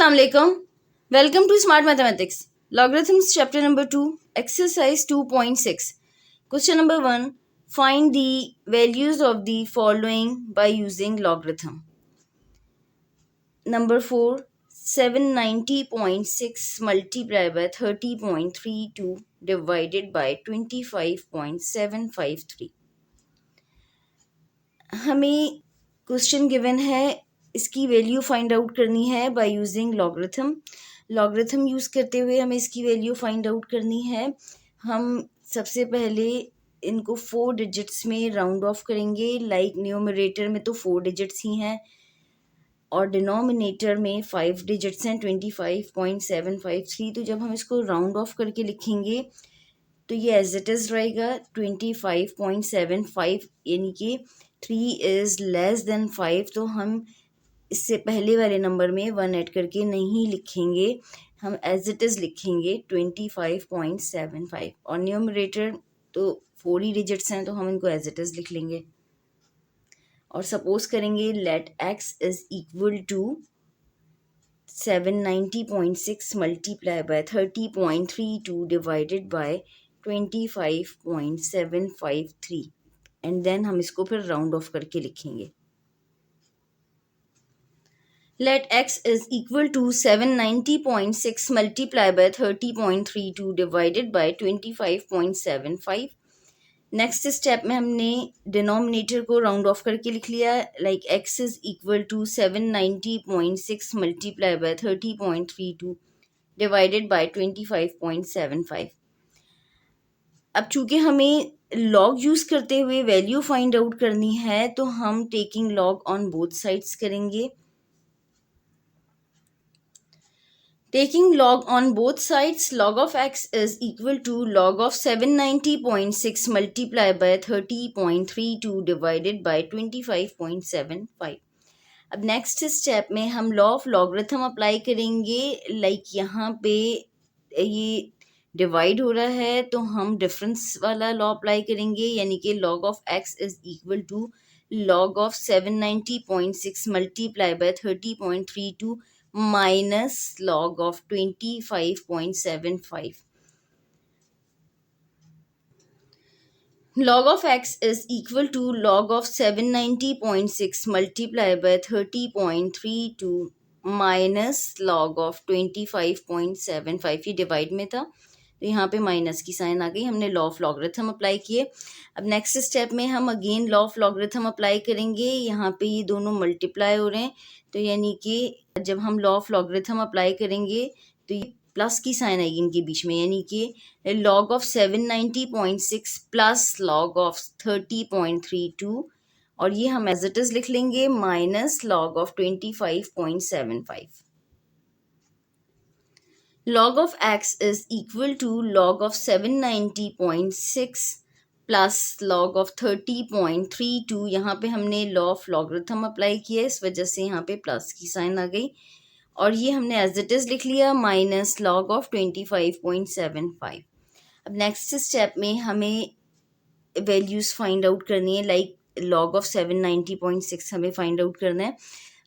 Assalamualaikum. Welcome to Smart Mathematics. Logarithms chapter number 2, exercise 2.6. Question number 1. Find the values of the following by using logarithm. Number 4. 790.6 multiplied by 30.32 divided by 25.753. हमें question given है, इसकी value find out करनी है by using logarithm use करते हुए हमें इसकी value find out करनी है। हम सबसे पहले इनको 4 डिजिट्स में राउंड ऑफ करेंगे। लाइक न्यूमरेटर में तो 4 डिजिट्स ही हैं और डिनोमिनेटर में 5 डिजिट्स हैं, 25.753। तो जब हम इसको राउंड ऑफ करके लिखेंगे तो ये एज इट इज़ रहेगा 25.75, यानी कि 3 इज़ लेस देन 5। तो हम इससे पहले वाले नंबर में 1 ऐड करके नहीं लिखेंगे, हम एज इट इज़ लिखेंगे 25.75। और न्यूमरेटर तो 4 ही डिजिट्स हैं तो हम इनको एज इट इज़ लिख लेंगे और सपोज करेंगे let x is equal to 790.6 multiplied by 30.32 divided by 25.753 and then हम इसको फिर राउंड ऑफ करके लिखेंगे। Let x is equal to 790.6 multiplied by 30.32 divided by 25.75। Next step में हमने डिनोमिनेटर को राउंड ऑफ करके लिख लिया, like x is equal to 790.6 multiply by 30.32 divided by 25.75। अब चूंकि हमें लॉग यूज़ करते हुए वैल्यू फाइंड आउट करनी है तो हम taking log on both sides करेंगे। Taking log on both sides, log of x is equal to log of 790.6 multiplied by 30.32 divided by 25.75। अब नेक्स्ट स्टेप में हम लॉ ऑफ लॉगरिथम अप्लाई करेंगे। Like यहाँ पे ये डिवाइड हो रहा है तो हम डिफरेंस वाला लॉ अप्लाई करेंगे, यानी कि log of x is equal to log of 790.6 multiplied by 30.32 minus log of 25.75। Log of x is equal to log of 790.6 multiplied by 30.32 minus log of 25.75। ये डिवाइड में था तो यहाँ पे माइनस की साइन आ गई, हमने लॉ ऑफ लॉगरिथम अप्लाई किए। अब नेक्स्ट स्टेप में हम again law of logarithm apply करेंगे। यहाँ पे ये दोनों मल्टीप्लाई हो रहे हैं तो यानी कि जब हम लॉ ऑफ लॉगरिथम अप्लाई करेंगे तो ये प्लस की साइन आएगी इनके बीच में, यानी कि log of 790.6 plus log of 30.32 और ये हम एज इट इज लिख लेंगे minus log of 25.75। Log of x is equal to log of 790.6 plus log of 30.32। यहाँ पे हमने लॉ ऑफ लॉगरिथम अप्लाई किया, इस वजह से यहाँ पे प्लस की साइन आ गई और ये हमने एज इट इज़ लिख लिया माइनस log ऑफ 25.75। अब नेक्स्ट स्टेप में हमें वैल्यूज़ फाइंड आउट करनी है। लाइक log ऑफ 790.6 हमें फाइंड आउट करना है।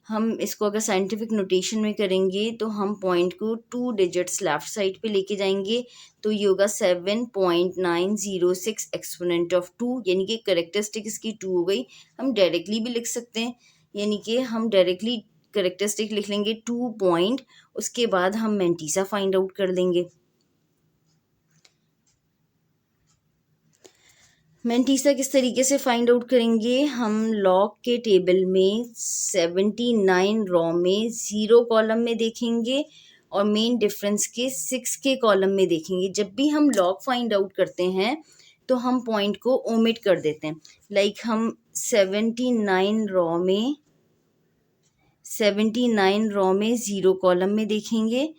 हम इसको अगर साइंटिफिक नोटेशन में करेंगे तो हम पॉइंट को 2 डिजिट्स लेफ्ट साइड पे लेके जाएंगे तो ये होगा 7.906 एक्सपोनेंट ऑफ 2, यानी कि करेक्टरिस्टिक इसकी 2 हो गई। हम डायरेक्टली भी लिख सकते हैं, यानी कि हम डायरेक्टली करेक्टरिस्टिक लिख लेंगे 2 पॉइंट, उसके बाद हम मेंटीसा फाइंड आउट कर लेंगे। मेंटीसा किस तरीके से फाइंड आउट करेंगे, हम लॉग के टेबल में 79 रॉ में 0 कॉलम में देखेंगे और मेन डिफरेंस के 6 के कॉलम में देखेंगे। जब भी हम लॉग फाइंड आउट करते हैं तो हम पॉइंट को ओमिट कर देते हैं। लाइक हम 79 रॉ में 0 कॉलम में देखेंगे,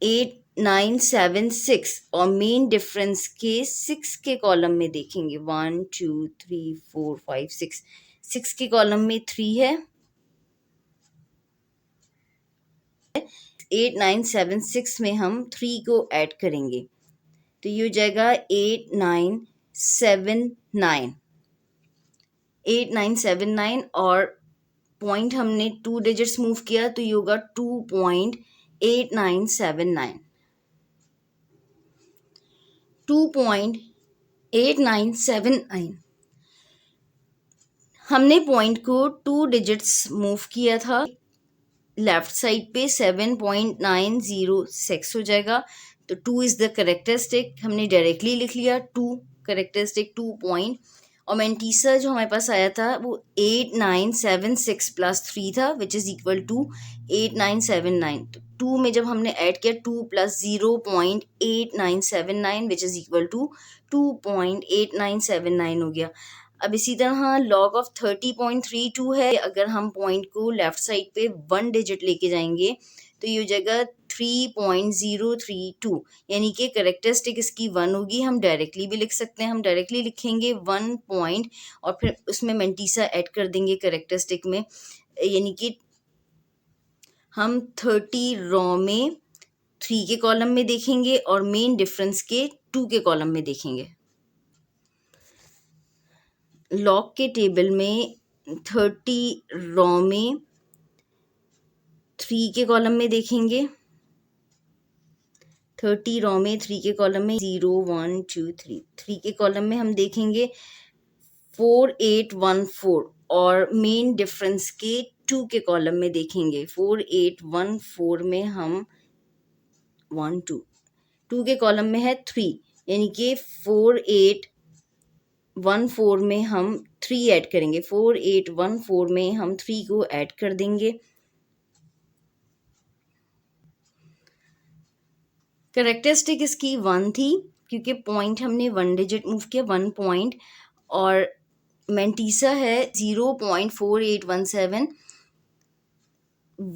8976 और मेन डिफरेंस के 6 के कॉलम में देखेंगे। 1 2 3 4 5 6, 6 के कॉलम में 3 है, 8976 में हम 3 को ऐड करेंगे तो ये हो जाएगा 8979 और पॉइंट हमने 2 डिजिट्स मूव किया तो ये होगा 2.8979। 2.8979 हमने पॉइंट को 2 डिजिट्स मूव किया था, लेफ्ट साइड पे 7.906 हो जाएगा। तो 2 इज़ द करेक्टरिस्टिक, हमने डायरेक्टली लिख लिया 2 करेक्टरिस्टिक 2 पॉइंट। और मेंटीसा जो हमारे पास आया था वो 8976 प्लस 3 था, विच इज़ इक्वल टू 8979। तो 2 में जब हमने ऐड किया 2 plus 0.8979 which is equal to 2.8979 हो गया। अब इसी तरह लॉग ऑफ 30.32 है, अगर हम पॉइंट को लेफ्ट साइड पे 1 डिजिट लेके जाएंगे तो ये हो जाएगा 3.032, यानी कि करेक्टरिस्टिक इसकी 1 होगी। हम डायरेक्टली भी लिख सकते हैं, हम डायरेक्टली लिखेंगे 1 पॉइंट और फिर उसमें मेंटीसा ऐड कर देंगे करेक्टरिस्टिक में, यानी कि हम 30 रॉ में 3 के कॉलम में देखेंगे और मेन डिफरेंस के 2 के कॉलम में देखेंगे। लॉग के टेबल में 30 रॉ में 3 के कॉलम में देखेंगे, 30 रॉ में 3 के कॉलम में 0 1 2 3, 3 के कॉलम में हम देखेंगे 4814 और मेन डिफरेंस के 2 के कॉलम में देखेंगे 4814 में हम 1 2, 2 के कॉलम में है 3, यानी कि 4814 में हम 3 ऐड करेंगे, 4814 में हम 3 को ऐड कर देंगे। करेक्टरिस्टिक इसकी 1 थी क्योंकि पॉइंट हमने 1 डिजिट मूव किया 1 पॉइंट, और मेंटीसा है 0.4817।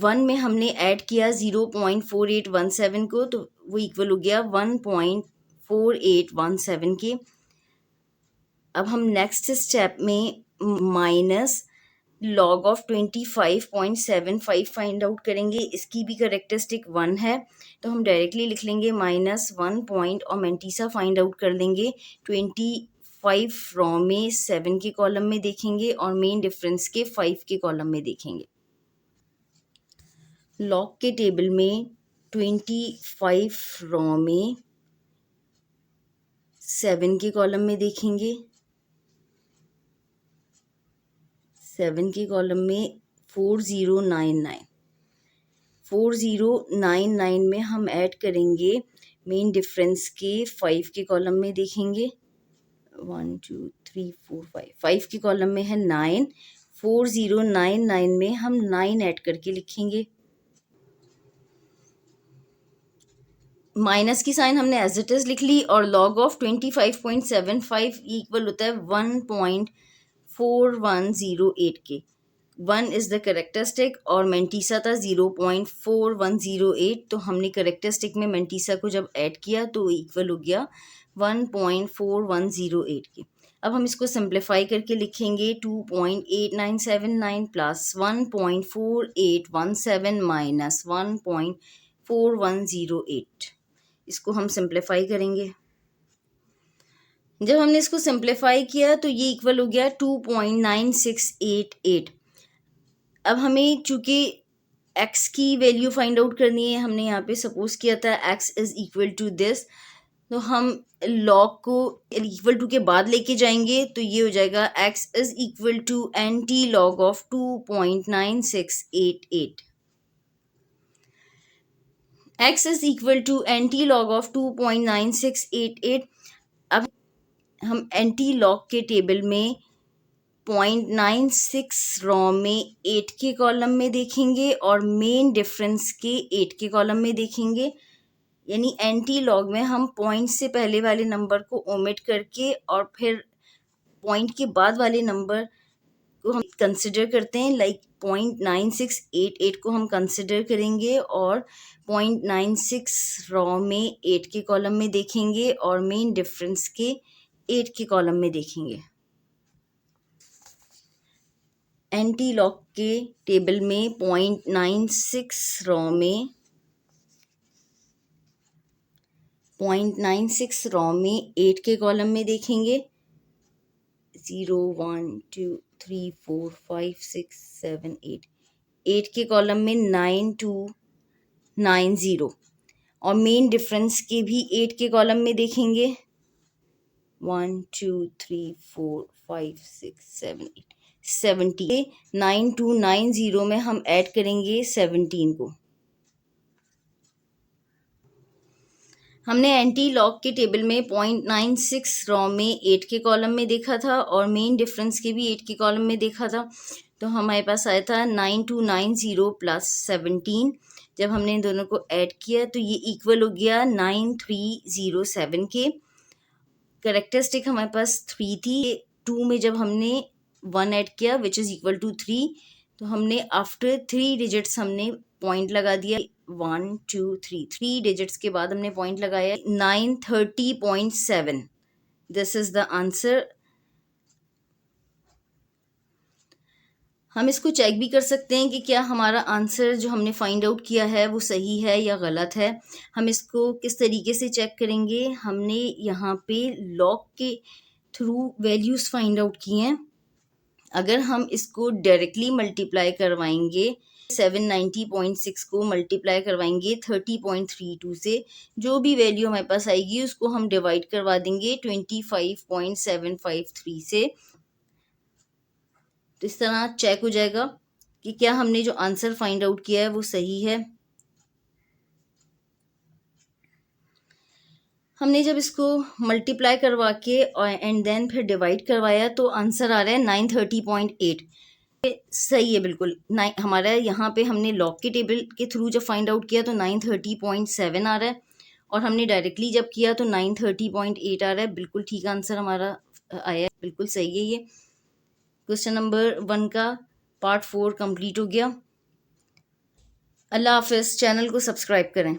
1 में हमने ऐड किया 0.4817 को तो वो इक्वल हो गया 1.4817 के। अब हम नेक्स्ट स्टेप में minus log of 25.75 find out करेंगे। इसकी भी करेक्टरिस्टिक 1 है तो हम डायरेक्टली लिख लेंगे -1 पॉइंट और मेंटीसा फाइंड आउट कर लेंगे 25 रॉ में 7 के कॉलम में देखेंगे और मेन डिफरेंस के 5 के कॉलम में देखेंगे। लॉग के टेबल में 25 रॉ में 7 के कॉलम में देखेंगे, 7 के कॉलम में 4099 में हम ऐड करेंगे मेन डिफरेंस के 5 के कॉलम में देखेंगे 1 2 3 4 5 के कॉलम में है 9, 4099 में हम 9 ऐड करके लिखेंगे। माइनस की साइन हमने एज इट इज लिख ली और लॉग ऑफ 25.75 इक्वल होता है 1.4108 के। 1 इज़ द करेक्टरिस्टिक और मेंटीसा था 0.4108, तो हमने करेक्टरिस्टिक में मेंटीसा को जब ऐड किया तो इक्वल हो गया 1.4108 के। अब हम इसको सिंप्लीफाई करके लिखेंगे 2.8979 प्लस 1.4817 माइनस 1.4108। इसको हम सिंप्लीफाई करेंगे। जब हमने इसको सिंप्लीफाई किया तो ये इक्वल हो गया 2.9688। अब हमें चूंकि x की वैल्यू फाइंड आउट करनी है, हमने यहाँ पे सपोज किया था x is equal to this, तो हम लॉग को इक्वल टू के बाद लेके जाएंगे तो ये हो जाएगा x is equal to anti log of 2.9688। x is equal to anti log of 2.9688। अब हम एंटी लॉग के टेबल में 0.96 रॉ में 8 के कॉलम में देखेंगे और मेन डिफरेंस के 8 के कॉलम में देखेंगे, यानी एंटी लॉग में हम पॉइंट से पहले वाले नंबर को ओमिट करके और फिर पॉइंट के बाद वाले नंबर को हम कंसिडर करते हैं, लाइक 0.9688 को हम कंसिडर करेंगे और 0.96 रॉ में 8 के कॉलम में देखेंगे और मेन डिफरेंस के 8 के कॉलम में देखेंगे। एंटी लॉग के टेबल में 0.96 रॉ में 8 के कॉलम में देखेंगे 0 1 2 3 4 5 6 7 8, 8 के कॉलम में 9290 और मेन डिफरेंस के भी 8 के कॉलम में देखेंगे 1 2 3 4 5 6 7 8 70, 9290 में हम ऐड करेंगे 17 को। हमने एंटी लॉग के टेबल में 0.96 रॉ में 8 के कॉलम में देखा था और मेन डिफरेंस के भी 8 के कॉलम में देखा था, तो हमारे पास आया था 9290 प्लस 17। जब हमने इन दोनों को ऐड किया तो ये इक्वल हो गया 9307 के। करेक्टरिस्टिक हमारे पास 3 थी, 2 में जब हमने 1 ऐड किया विच इज़ इक्वल टू 3, तो हमने आफ्टर 3 डिजिट्स हमने पॉइंट लगा दिया 1 2 3, 3 डिजिट्स के बाद हमने पॉइंट लगाया 930.7। This is the answer. हम इसको चेक भी कर सकते हैं कि क्या हमारा आंसर जो हमने फाइंड आउट किया है वो सही है या गलत है। हम इसको किस तरीके से चेक करेंगे, हमने यहाँ पे लॉग के थ्रू वैल्यूज़ फाइंड आउट किए हैं। अगर हम इसको डायरेक्टली मल्टीप्लाई करवाएंगे 790.6 को मल्टीप्लाई करवाएंगे 30.32 से, जो भी वैल्यू हमारे पास आएगी उसको हम डिवाइड करवा देंगे 25.753 से, तो इस तरह चेक हो जाएगा कि क्या हमने जो आंसर फाइंड आउट किया है वो सही है। हमने जब इसको मल्टीप्लाई करवा के एंड देन फिर डिवाइड करवाया तो आंसर आ रहा है 930.8। सही है बिल्कुल। हमारा यहाँ पे हमने लॉग के टेबल के थ्रू जब फाइंड आउट किया तो 930.7 आ रहा है और हमने डायरेक्टली जब किया तो 930.8 आ रहा है। बिल्कुल ठीक आंसर हमारा आया है, बिल्कुल सही है। ये क्वेश्चन नंबर 1 का पार्ट 4 कंप्लीट हो गया। अल्लाह हाफिज़। चैनल को सब्सक्राइब करें।